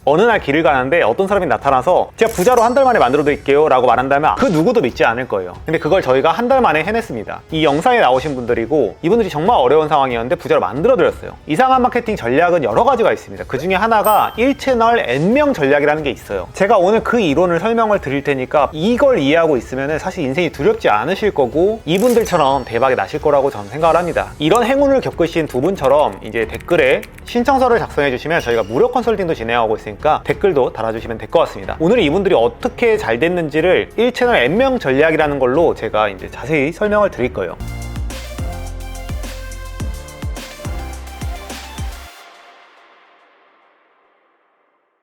어느 날 길을 가는데 어떤 사람이 나타나서 제가 부자로 한 달 만에 만들어 드릴게요 라고 말한다면 그 누구도 믿지 않을 거예요. 근데 그걸 저희가 한 달 만에 해냈습니다. 이 영상에 나오신 분들이고 이분들이 정말 어려운 상황이었는데 부자로 만들어 드렸어요. 이상한 마케팅 전략은 여러 가지가 있습니다. 그 중에 하나가 1채널 N명 전략이라는 게 있어요. 제가 오늘 그 이론을 설명을 드릴 테니까 이걸 이해하고 있으면 사실 인생이 두렵지 않으실 거고 이분들처럼 대박이 나실 거라고 저는 생각을 합니다. 이런 행운을 겪으신 두 분처럼 이제 댓글에 신청서를 작성해 주시면 저희가 무료 컨설팅도 진행하고 있으니까 댓글도 달아주시면 될 것 같습니다. 오늘 이분들이 어떻게 잘 됐는지를 1채널 N명 전략이라는 걸로 제가 이제 자세히 설명을 드릴 거예요.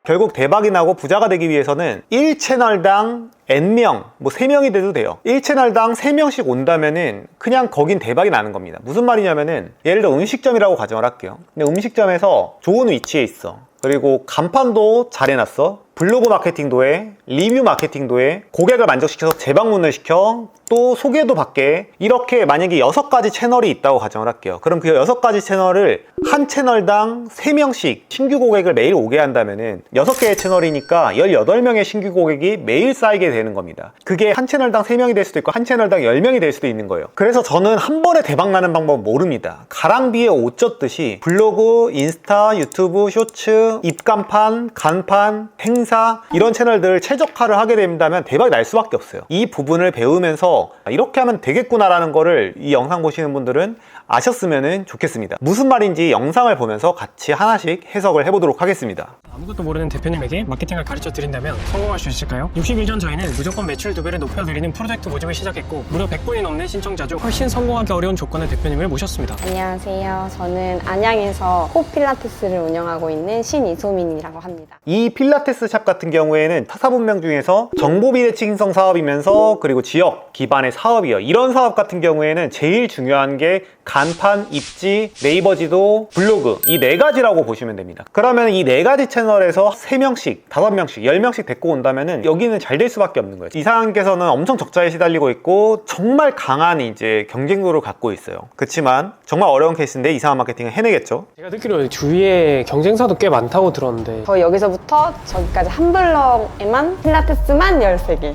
결국 대박이 나고 부자가 되기 위해서는 1채널당 N명, 뭐 3명이 돼도 돼요. 1채널당 3명씩 온다면은 그냥 거긴 대박이 나는 겁니다. 무슨 말이냐면은 예를 들어 음식점이라고 가정을 할게요. 근데 음식점에서 좋은 위치에 있어. 그리고 간판도 잘 해놨어. 블로그 마케팅도 해, 리뷰 마케팅도 해, 고객을 만족시켜서 재방문을 시켜, 또 소개도 받게. 이렇게 만약에 6가지 채널이 있다고 가정을 할게요. 그럼 그 6가지 채널을 한 채널당 3명씩 신규 고객을 매일 오게 한다면은 6개의 채널이니까 18명의 신규 고객이 매일 쌓이게 되는 겁니다. 그게 한 채널당 3명이 될 수도 있고 한 채널당 10명이 될 수도 있는 거예요. 그래서 저는 한 번에 대박 나는 방법은 모릅니다. 가랑비에 옷 젖듯이 블로그, 인스타, 유튜브, 쇼츠, 입간판, 간판, 행사 이런 채널들을 최적화를 하게 된다면 대박이 날 수밖에 없어요. 이 부분을 배우면서 이렇게 하면 되겠구나라는 거를 이 영상 보시는 분들은 아셨으면 좋겠습니다. 무슨 말인지 영상을 보면서 같이 하나씩 해석을 해보도록 하겠습니다. 아무것도 모르는 대표님에게 마케팅을 가르쳐 드린다면 성공할 수 있을까요? 60일 전 저희는 무조건 매출 2배를 높여드리는 프로젝트 모집을 시작했고 무려 100분이 넘는 신청자 중 훨씬 성공하기 어려운 조건의 대표님을 모셨습니다. 안녕하세요. 저는 안양에서 호필라테스를 운영하고 있는 신이소민이라고 합니다. 이 필라테스 샵 같은 경우에는 타사분명 중에서 정보비대칭 형성 사업이면서 그리고 지역 기반의 사업이에요. 이런 사업 같은 경우에는 제일 중요한 게 간판, 입지, 네이버 지도, 블로그 이 4가지라고 보시면 됩니다. 그러면 이 4가지 채널에서 3명씩, 5명씩, 10명씩 데리고 온다면은 여기는 잘 될 수밖에 없는 거예요. 이사님께서는 엄청 적자에 시달리고 있고 정말 강한 이제 경쟁도를 갖고 있어요. 그렇지만 정말 어려운 케이스인데 이상한 마케팅을 해내겠죠. 제가 듣기로 주위에 경쟁사도 꽤 많다고 들었는데 저희 여기서부터 저기까지 한 블럭에만 필라테스만 13개.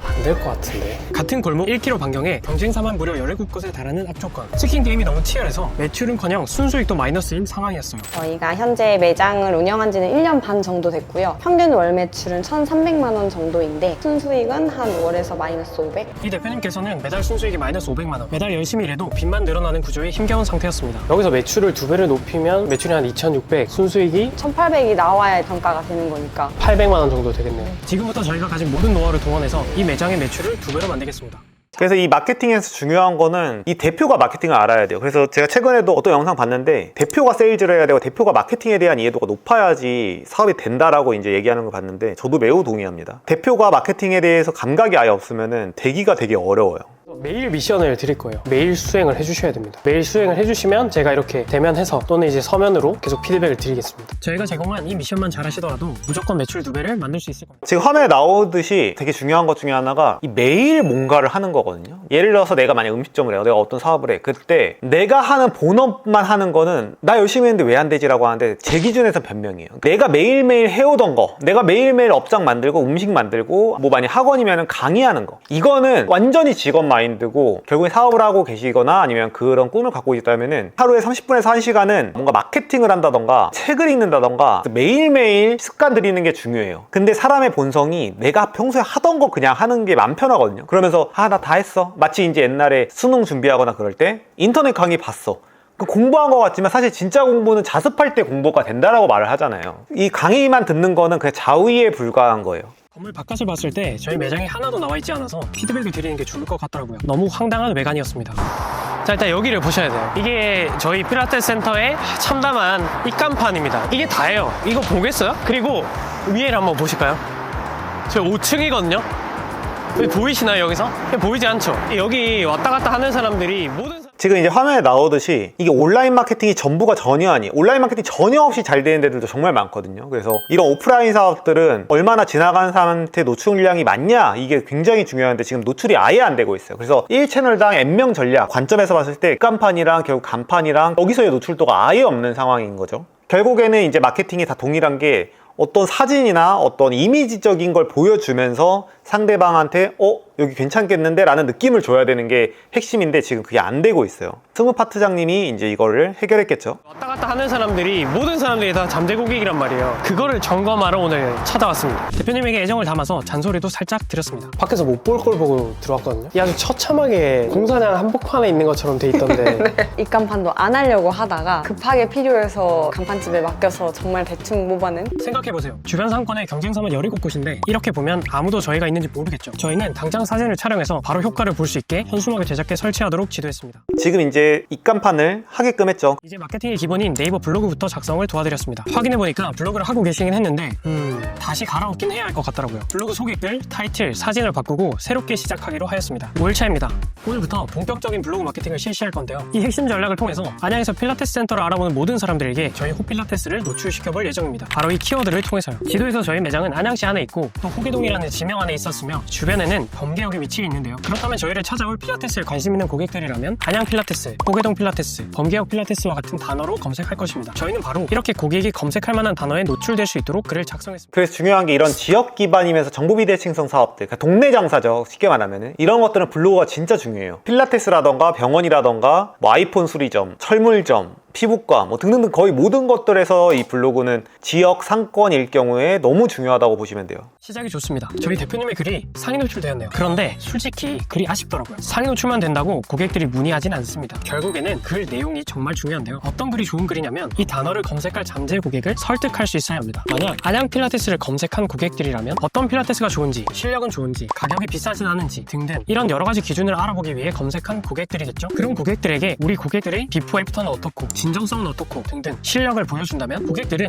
안 될 것 같은데. 같은 골목 1km 반경에 경쟁사만 무려 17곳에 달하는 악조건. 치킨 게임이 너무 치열해서 매출은커녕 순수익도 마이너스인 상황이었어요. 저희가 현재 매장을 운영한 지는 1년 반 정도 됐고요. 평균 월 매출은 1,300만 원 정도인데 순수익은 한 월에서 마이너스 500. 이 대표님께서는 매달 순수익이 마이너스 500만 원. 매달 열심히 일해도 빚만 늘어나는 구조에 힘겨운 상태였습니다. 여기서 매출을 2배를 높이면 매출이 한 2,600, 순수익이 1,800이 나와야 단가가 되는 거니까 800만 원 정도 되겠네요. 지금부터 저희가 가진 모든 노하우를 동원해서 이 매장의 매출을 2배로 만들겠습니다. 그래서 이 마케팅에서 중요한 거는 이 대표가 마케팅을 알아야 돼요. 그래서 제가 최근에도 어떤 영상 봤는데 대표가 세일즈를 해야 되고 대표가 마케팅에 대한 이해도가 높아야지 사업이 된다라고 이제 얘기하는 걸 봤는데 저도 매우 동의합니다. 대표가 마케팅에 대해서 감각이 아예 없으면은 되기가 되게 어려워요. 매일 미션을 드릴 거예요. 매일 수행을 해주셔야 됩니다. 매일 수행을 해주시면 제가 이렇게 대면해서 또는 이제 서면으로 계속 피드백을 드리겠습니다. 저희가 제공한 이 미션만 잘 하시더라도 무조건 매출 2배를 만들 수 있을 겁니다. 지금 화면에 나오듯이 되게 중요한 것 중에 하나가 이 매일 뭔가를 하는 거거든요. 예를 들어서 내가 만약 음식점을 해요. 내가 어떤 사업을 해. 그때 내가 하는 본업만 하는 거는 나 열심히 했는데 왜 안 되지라고 하는데 제 기준에서 변명이에요. 내가 매일매일 해오던 거, 내가 매일매일 업장 만들고 음식 만들고 뭐 만약 학원이면 강의하는 거, 이거는 완전히 직업 마인드고 결국에 사업을 하고 계시거나 아니면 그런 꿈을 갖고 있다면은 하루에 30분에서 1시간은 뭔가 마케팅을 한다던가 책을 읽는다던가 매일매일 습관 들이는 게 중요해요. 근데 사람의 본성이 내가 평소에 하던 거 그냥 하는 게 마음 편하거든요. 그러면서 나 다 했어. 마치 이제 옛날에 수능 준비하거나 그럴 때 인터넷 강의 봤어. 공부한 것 같지만 사실 진짜 공부는 자습할 때 공부가 된다라고 말을 하잖아요. 이 강의만 듣는 거는 그냥 자의에 불과한 거예요. 건물 바깥을 봤을 때 저희 매장이 하나도 나와 있지 않아서 피드백을 드리는 게 좋을 것 같더라고요. 너무 황당한 외관이었습니다. 자, 일단 여기를 보셔야 돼요. 이게 저희 필라테스 센터의 참담한 입간판입니다. 이게 다예요. 이거 보겠어요? 그리고 위에를 한번 보실까요? 저희 5층이거든요. 보이시나요, 여기서? 보이지 않죠? 여기 왔다 갔다 하는 사람들이 지금 이제 화면에 나오듯이 이게 온라인 마케팅이 전부가 전혀 아니에요. 온라인 마케팅 전혀 없이 잘 되는 데들도 정말 많거든요. 그래서 이런 오프라인 사업들은 얼마나 지나가는 사람한테 노출량이 많냐, 이게 굉장히 중요한데 지금 노출이 아예 안 되고 있어요. 그래서 1채널당 N명 전략 관점에서 봤을 때 간판이랑 결국 간판이랑 여기서의 노출도가 아예 없는 상황인 거죠. 결국에는 이제 마케팅이 다 동일한 게 어떤 사진이나 어떤 이미지적인 걸 보여주면서 상대방한테 여기 괜찮겠는데? 라는 느낌을 줘야 되는 게 핵심인데 지금 그게 안 되고 있어요. 승우 파트장님이 이제 이거를 해결했겠죠. 왔다 갔다 하는 사람들이 모든 사람들이 다 잠재 고객이란 말이에요. 그거를 점검하러 오늘 찾아왔습니다. 대표님에게 애정을 담아서 잔소리도 살짝 드렸습니다. 밖에서 못 볼 걸 보고 들어왔거든요. 이 아주 처참하게 공사장 한복판에 있는 것처럼 돼 있던데 입간판도 안 하려고 하다가 급하게 필요해서 간판집에 맡겨서 정말 대충 뽑아낸. 생각해보세요. 주변 상권의 경쟁사만 17곳인데 이렇게 보면 아무도 저희가 있는지 모르겠죠. 저희는 당장 사진을 촬영해서 바로 효과를 볼 수 있게 현수막을 제작해 설치하도록 지도했습니다. 지금 이제 입간판을 하게끔 했죠. 이제 마케팅의 기본인 네이버 블로그부터 작성을 도와드렸습니다. 확인해보니까 블로그를 하고 계시긴 했는데 다시 갈아엎긴 해야 할 것 같더라고요. 블로그 소개글, 타이틀, 사진을 바꾸고 새롭게 시작하기로 하였습니다. 5일차입니다. 오늘부터 본격적인 블로그 마케팅을 실시할 건데요. 이 핵심 전략을 통해서 안양에서 필라테스 센터를 알아보는 모든 사람들에게 저희 호필라테스를 노출시켜볼 예정입니다. 바로 이 키워드를 통해서요. 지도에서 저희 매장은 안양시 안에 있고 또 호계동이라는 지명 안에 있었으며 주변에는 범계역에 위치해 있는데요. 그렇다면 저희를 찾아올 필라테스에 관심 있는 고객들이라면 안양 필라테스, 호계동 필라테스, 범계역 필라테스와 같은 단어로 검색할 것입니다. 저희는 바로 이렇게 고객이 검색할 만한 단어에 노출될 수 있도록 글을 작성했습니다. 그래서 중요한 게 이런 지역 기반이면서 정보 비대칭성 사업들, 그러니까 동네 장사죠. 쉽게 말하면은 이런 것들은 블로그가 진짜 중요해요. 필라테스라던가 병원이라던가 뭐 아이폰 수리점, 철물점, 피부과 뭐 등등등 거의 모든 것들에서 이 블로그는 지역 상권일 경우에 너무 중요하다고 보시면 돼요. 시작이 좋습니다. 저희 대표님의 글이 상위 노출되었네요. 그런데 솔직히 글이 아쉽더라고요. 상위 노출만 된다고 고객들이 문의하진 않습니다. 결국에는 글 내용이 정말 중요한데요. 어떤 글이 좋은 글이냐면 이 단어를 검색할 잠재 고객을 설득할 수 있어야 합니다. 만약 안양 필라테스를 검색한 고객들이라면 어떤 필라테스가 좋은지, 실력은 좋은지, 가격이 비싸진 않은지 등등 이런 여러 가지 기준을 알아보기 위해 검색한 고객들이겠죠. 그런 고객들에게 우리 고객들의 비포 애프터는 어떻고 진정성은 어떻고 등등 실력을 보여준다면 고객들은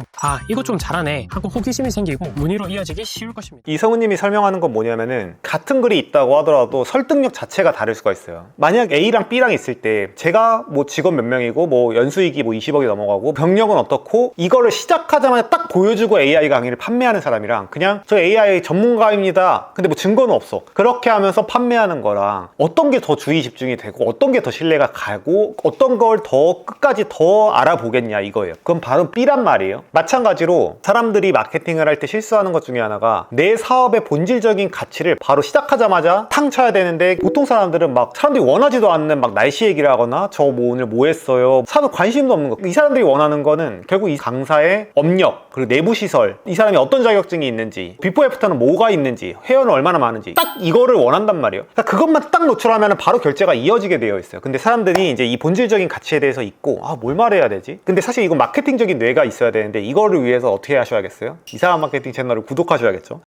이거 좀 잘하네 하고 호기심이 생기고 문의로 이어지기 쉬울 것입니다. 이성우님이 설명하는 건 뭐냐면은 같은 글이 있다고 하더라도 설득력 자체가 다를 수가 있어요. 만약 A랑 B랑 있을 때 제가 뭐 직원 몇 명이고 뭐 연수익이 뭐 20억이 넘어가고 병력은 어떻고 이거를 시작하자마자 딱 보여주고 AI 강의를 판매하는 사람이랑 그냥 저 AI 전문가입니다. 근데 뭐 증거는 없어. 그렇게 하면서 판매하는 거랑 어떤 게 더 주의 집중이 되고 어떤 게 더 신뢰가 가고 어떤 걸 더 끝까지 더 알아보겠냐 이거예요. 그건 바로 B란 말이에요. 마찬가지로 사람들이 마케팅을 할 때 실수하는 것 중에 하나가 내 사업의 본질적인 가치를 바로 시작하자마자 탕 쳐야 되는데 보통 사람들은 막 사람들이 원하지도 않는 막 날씨 얘기를 하거나 저 뭐 오늘 뭐 했어요 사람 관심도 없는 거. 이 사람들이 원하는 거는 결국 이 강사의 업력 그리고 내부 시설 이 사람이 어떤 자격증이 있는지 비포 애프터는 뭐가 있는지 회원은 얼마나 많은지 딱 이거를 원한단 말이에요. 그러니까 그것만 딱 노출하면 바로 결제가 이어지게 되어 있어요. 근데 사람들이 이제 이 본질적인 가치에 대해서 잊고 뭘 말해야 되지? 근데 사실 이건 마케팅적인 뇌가 있어야 되는데 이거를 위해서 어떻게 하셔야겠어요? 이상한 마케팅 채널을 구독하셔야겠죠.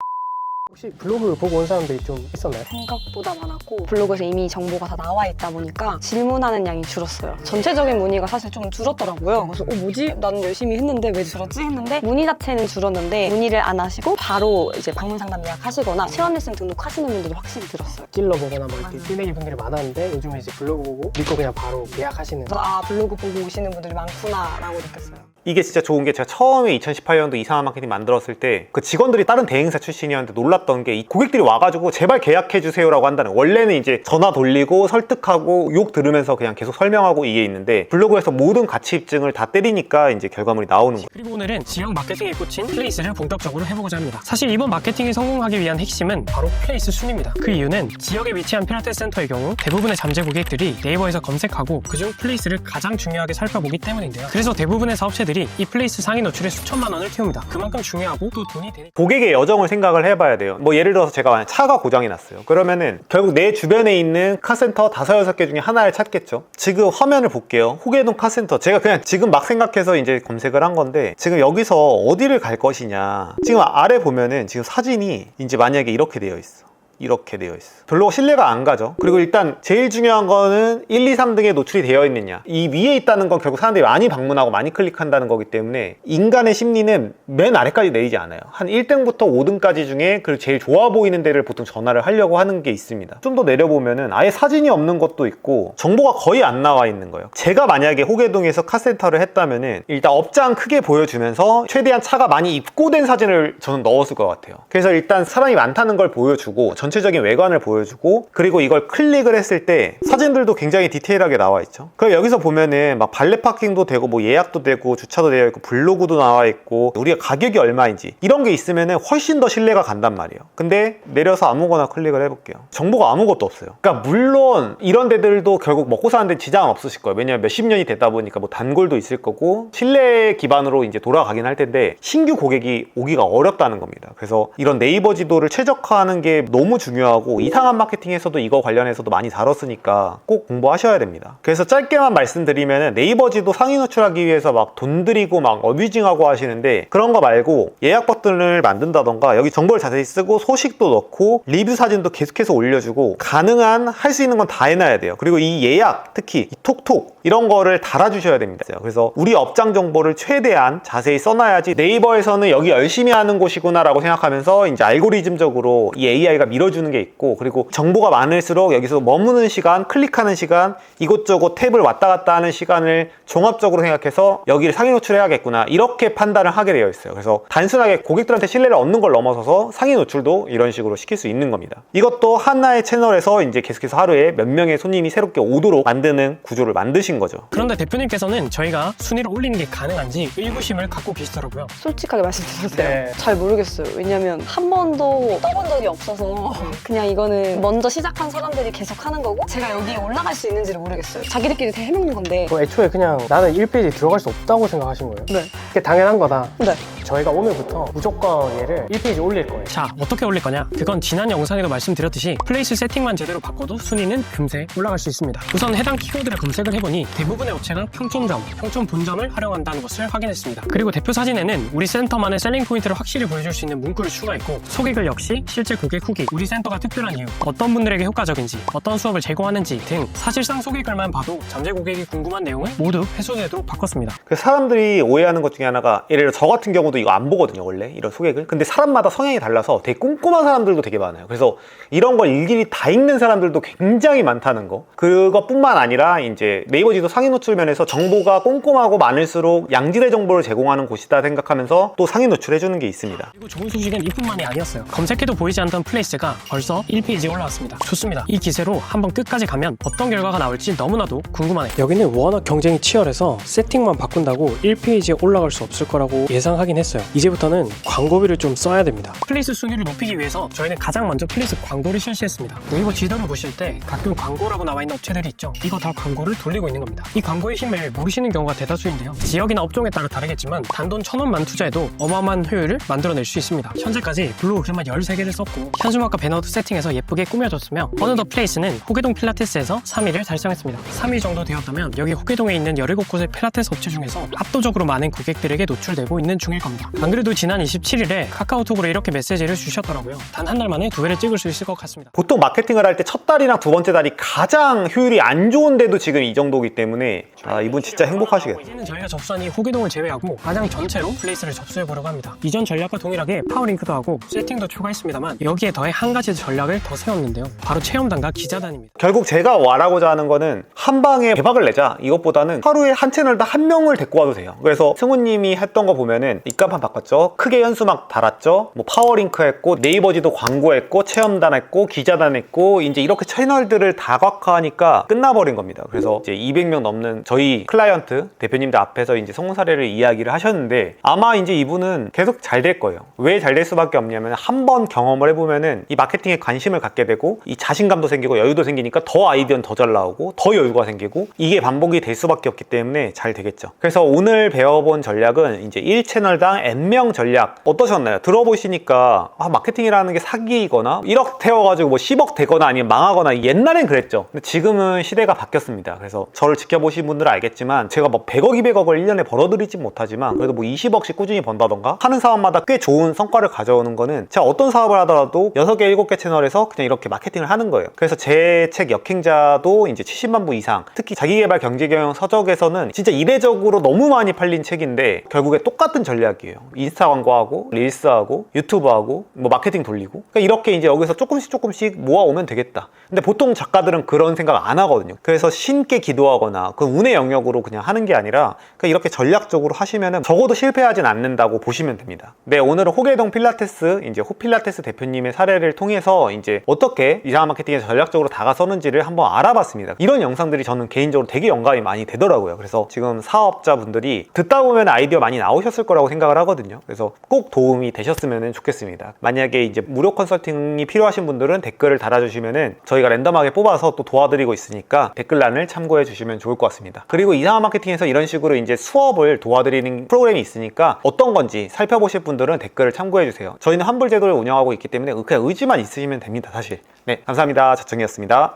혹시 블로그 보고 온 사람들이 좀 있었나요? 생각보다 많았고 블로그에서 이미 정보가 다 나와 있다 보니까 질문하는 양이 줄었어요. 전체적인 문의가 사실 좀 줄었더라고요. 그래서 뭐지? 나는 열심히 했는데 왜 줄었지? 했는데 문의 자체는 줄었는데 문의를 안 하시고 바로 이제 방문 상담 예약하시거나 체험 레슨 등록하시는 분들이 확실히 들었어요. 찔러 보거나 뭐 이렇게 필내기 분들이 많았는데 요즘은 이제 블로그 보고 믿고 그냥 바로 예약하시는. 그래서 블로그 보고 오시는 분들이 많구나 라고 느꼈어요. 이게 진짜 좋은 게 제가 처음에 2018년도 이상한 마케팅 만들었을 때 그 직원들이 다른 대행사 출신이었는데 놀랐던 게 이 고객들이 와가지고 제발 계약해주세요 라고 한다는 거예요. 원래는 이제 전화 돌리고 설득하고 욕 들으면서 그냥 계속 설명하고 이게 있는데 블로그에서 모든 가치 입증을 다 때리니까 이제 결과물이 나오는 거예요. 그리고 오늘은 지역 마케팅에 꽂힌 플레이스를 본격적으로 해보고자 합니다. 사실 이번 마케팅이 성공하기 위한 핵심은 바로 플레이스 순입니다. 그 이유는 지역에 위치한 필라테스 센터의 경우 대부분의 잠재 고객들이 네이버에서 검색하고 그중 플레이스를 가장 중요하게 살펴보기 때문인데요. 그래서 대부분의 사업체들이 이 플레이스 상위 노출에 수천만 원을 태웁니다. 그만큼 중요하고 또 돈이 되니까. 고객의 여정을 생각을 해봐야 돼요. 뭐 예를 들어서 제가 만약 차가 고장이 났어요. 그러면은 결국 내 주변에 있는 카센터 5-6개 중에 하나를 찾겠죠. 지금 화면을 볼게요. 호계동 카센터. 제가 그냥 지금 막 생각해서 이제 검색을 한 건데 지금 여기서 어디를 갈 것이냐. 지금 아래 보면은 지금 사진이 이제 만약에 이렇게 되어 있어. 이렇게 되어 있어. 별로 신뢰가 안 가죠. 그리고 일단 제일 중요한 거는 1, 2, 3등에 노출이 되어 있느냐. 이 위에 있다는 건 결국 사람들이 많이 방문하고 많이 클릭한다는 거기 때문에 인간의 심리는 맨 아래까지 내리지 않아요. 한 1등부터 5등까지 중에 그리고 제일 좋아 보이는 데를 보통 전화를 하려고 하는 게 있습니다. 좀 더 내려보면은 아예 사진이 없는 것도 있고 정보가 거의 안 나와 있는 거예요. 제가 만약에 호계동에서 카센터를 했다면은 일단 업장 크게 보여주면서 최대한 차가 많이 입고된 사진을 저는 넣었을 것 같아요. 그래서 일단 사람이 많다는 걸 보여주고 전체적인 외관을 보여주고, 그리고 이걸 클릭을 했을 때 사진들도 굉장히 디테일하게 나와 있죠. 그리고 여기서 보면은 막 발레 파킹도 되고 뭐 예약도 되고 주차도 되어 있고 블로그도 나와 있고 우리가 가격이 얼마인지 이런 게 있으면은 훨씬 더 신뢰가 간단 말이에요. 근데 내려서 아무거나 클릭을 해볼게요. 정보가 아무것도 없어요. 그러니까 물론 이런 데들도 결국 먹고 사는데 지장은 없으실 거예요. 왜냐면 몇십 년이 됐다 보니까 뭐 단골도 있을 거고 신뢰 기반으로 이제 돌아가긴 할 텐데 신규 고객이 오기가 어렵다는 겁니다. 그래서 이런 네이버 지도를 최적화하는 게 너무 중요하고, 이상한 마케팅에서도 이거 관련해서도 많이 다뤘으니까 꼭 공부하셔야 됩니다. 그래서 짧게만 말씀드리면 네이버 지도 상위 노출하기 위해서 막 돈 들이고 막 어뷰징하고 하시는데, 그런 거 말고 예약 버튼을 만든다던가 여기 정보를 자세히 쓰고 소식도 넣고 리뷰 사진도 계속해서 올려주고 가능한 할 수 있는 건 다 해놔야 돼요. 그리고 이 예약, 특히 이 톡톡 이런 거를 달아주셔야 됩니다. 그래서 우리 업장 정보를 최대한 자세히 써놔야지 네이버에서는 여기 열심히 하는 곳이구나 라고 생각하면서 이제 알고리즘적으로 이 AI가 밀어주는 게 있고, 그리고 정보가 많을수록 여기서 머무는 시간, 클릭하는 시간, 이곳저곳 탭을 왔다 갔다 하는 시간을 종합적으로 생각해서 여기를 상위 노출해야겠구나 이렇게 판단을 하게 되어 있어요. 그래서 단순하게 고객들한테 신뢰를 얻는 걸 넘어서서 상위 노출도 이런 식으로 시킬 수 있는 겁니다. 이것도 하나의 채널에서 이제 계속해서 하루에 몇 명의 손님이 새롭게 오도록 만드는 구조를 만드신 거죠. 그런데 대표님께서는 저희가 순위를 올리는 게 가능한지 의구심을 갖고 계시더라고요. 솔직하게 말씀드려도 돼요? 네. 잘 모르겠어요. 왜냐면 한 번도 떠본 적이 없어서 그냥 이거는 먼저 시작한 사람들이 계속 하는 거고 제가 여기에 올라갈 수 있는지를 모르겠어요. 자기들끼리 다 해먹는 건데. 애초에 그냥 나는 1페이지에 들어갈 수 없다고 생각하신 거예요? 네. 그게 당연한 거다. 네. 저희가 오늘부터 무조건 얘를 1페이지 올릴 거예요. 자, 어떻게 올릴 거냐? 그건 지난 영상에도 말씀드렸듯이 플레이스 세팅만 제대로 바꿔도 순위는 금세 올라갈 수 있습니다. 우선 해당 키워드를 검색을 해보니 대부분의 업체가 평점점, 평점 본점을 활용한다는 것을 확인했습니다. 그리고 대표 사진에는 우리 센터만의 셀링 포인트를 확실히 보여줄 수 있는 문구를 추가했고, 소개글 역시 실제 고객 후기, 우리 센터가 특별한 이유, 어떤 분들에게 효과적인지, 어떤 수업을 제공하는지 등 사실상 소개글만 봐도 잠재 고객이 궁금한 내용을 모두 해소되도록 바꿨습니다. 그래서 사람들이 오해하는 것 중에 하나가, 예를 들어 저 같은 경우도 이거 안 보거든요, 원래 이런 소개글. 근데 사람마다 성향이 달라서 되게 꼼꼼한 사람들도 되게 많아요. 그래서 이런 걸 일일이 다 읽는 사람들도 굉장히 많다는 거. 그것뿐만 아니라 이제 네이버 지도 상위 노출 면에서 정보가 꼼꼼하고 많을수록 양질의 정보를 제공하는 곳이다 생각하면서 또 상위 노출해주는 게 있습니다. 그리고 좋은 소식은 이뿐만이 아니었어요. 검색해도 보이지 않던 플레이스가 벌써 1페이지에 올라왔습니다. 좋습니다. 이 기세로 한번 끝까지 가면 어떤 결과가 나올지 너무나도 궁금하네요. 여기는 워낙 경쟁이 치열해서 세팅만 바꾼다고 1페이지에 올라갈 수 없을 거라고 예상하긴 했어요. 이제부터는 광고비를 좀 써야 됩니다. 플레이스 순위를 높이기 위해서 저희는 가장 먼저 플레이스 광고를 실시했습니다. 네이버 지도를 보실 때 가끔 광고라고 나와 있는 업체들이 있죠. 이거 다 광고를 돌리고 있는 겁니다. 이 광고의 힘을 모르시는 경우가 대다수인데요. 지역이나 업종에 따라 다르겠지만 단돈 1,000원만 투자해도 어마어마한 효율을 만들어낼 수 있습니다. 현재까지 블로그 글만 13개를 썼고 현수막과 배너도 세팅해서 예쁘게 꾸며줬으며 어느덧 플레이스는 호계동 필라테스에서 3위를 달성했습니다. 3위 정도 되었다면 여기 호계동에 있는 17곳의 필라테스 업체 중에서 압도적으로 많은 고객들에게 노출되고 있는 중일 겁니다. 안 그래도 지난 27일에 카카오톡으로 이렇게 메시지를 주셨더라고요. 단 한 달 만에 2배를 찍을 수 있을 것 같습니다. 보통 마케팅을 할 때 첫 달이랑 두 번째 달이 가장 효율이 안 좋은데도 지금 이 정도기 때문에 이분 진짜 행복하시겠어요. 이제는 저희가 접수한 이 호계동을 제외하고 가장 전체로 플레이스를 접수해보려고 합니다. 이전 전략과 동일하게 파워링크도 하고 세팅도 추가했습니다만 여기에 더해 한 가지 전략을 더 세웠는데요. 바로 체험단과 기자단입니다. 결국 제가 말하고자 하는 거는 한 방에 대박을 내자 이것보다는 하루에 한 채널당 한 명을 데리고 와도 돼요. 그래서 승우님이 했던 거 보면은 입간판 바꿨죠, 크게 현수막 달았죠, 뭐 파워링크 했고 네이버 지도 광고했고 체험단 했고 기자단 했고, 이제 이렇게 채널들을 다각화하니까 끝나버린 겁니다. 그래서 이제 200명 넘는 저희 클라이언트 대표님들 앞에서 이제 성공 사례를 이야기를 하셨는데, 아마 이제 이분은 계속 잘 될 거예요. 왜 잘 될 수밖에 없냐면 한 번 경험을 해보면은 이 마케팅에 관심을 갖게 되고 이 자신감도 생기고 여유도 생기니까 더 아이디어는 더 잘 나오고 더 여유가 생기고 이게 반복이 될 수밖에 없기 때문에 잘 되겠죠. 그래서 오늘 배워본 전략은 이제 1채널당 N명 전략 어떠셨나요? 들어보시니까 마케팅이라는 게 사기이거나 1억 태워가지고 뭐 10억 되거나 아니면 망하거나, 옛날엔 그랬죠. 근데 지금은 시대가 바뀌었습니다. 그래서 저를 지켜보신 분들은 알겠지만 제가 뭐 100억 200억을 1년에 벌어들이진 못하지만 그래도 뭐 20억씩 꾸준히 번다던가 하는 사업마다 꽤 좋은 성과를 가져오는 거는, 제가 어떤 사업을 하더라도 6개 7개 채널에서 그냥 이렇게 마케팅을 하는 거예요. 그래서 제 책 역행자도 이제 70만 부 이상, 특히 자기개발 경제경영 서적에서는 진짜 이례적으로 너무 많이 팔린 책인데 결국에 똑같은 전략이에요. 인스타 광고하고 릴스하고 유튜브하고 뭐 마케팅 돌리고, 그러니까 이렇게 이제 여기서 조금씩 모아오면 되겠다. 근데 보통 작가들은 그런 생각 안 하거든요. 그래서 신께 기도하거나 그 운의 영역으로 그냥 하는 게 아니라 그러니까 이렇게 전략적으로 하시면은 적어도 실패하진 않는다고 보시면 됩니다. 네, 오늘은 호계동 필라테스 이제 호필라테스 대표님의 사례를 통해서 이제 어떻게 이상한 마케팅에 전략적으로 다가서는지를 한번 알아봤습니다. 이런 영상들이 저는 개인적으로 되게 영감이 많이 되더라고요. 그래서 지금 사업자분들이 듣다 보면 아이디어 많이 나오셨을 거라고 생각을 하거든요. 그래서 꼭 도움이 되셨으면 좋겠습니다. 만약에 이제 무료 컨설팅이 필요하신 분들은 댓글을 달아주시면은 저희가 랜덤하게 뽑아서 또 도와드리고 있으니까 댓글란을 참고해 주시면 좋을 것 같습니다. 그리고 이상한 마케팅에서 이런 식으로 이제 수업을 도와드리는 프로그램이 있으니까 어떤 건지 살펴보실 분들은 댓글을 참고해 주세요. 저희는 환불 제도를 운영하고 있기 때문에 그냥 의지만 있으시면 됩니다, 사실. 네, 감사합니다. 자청이었습니다.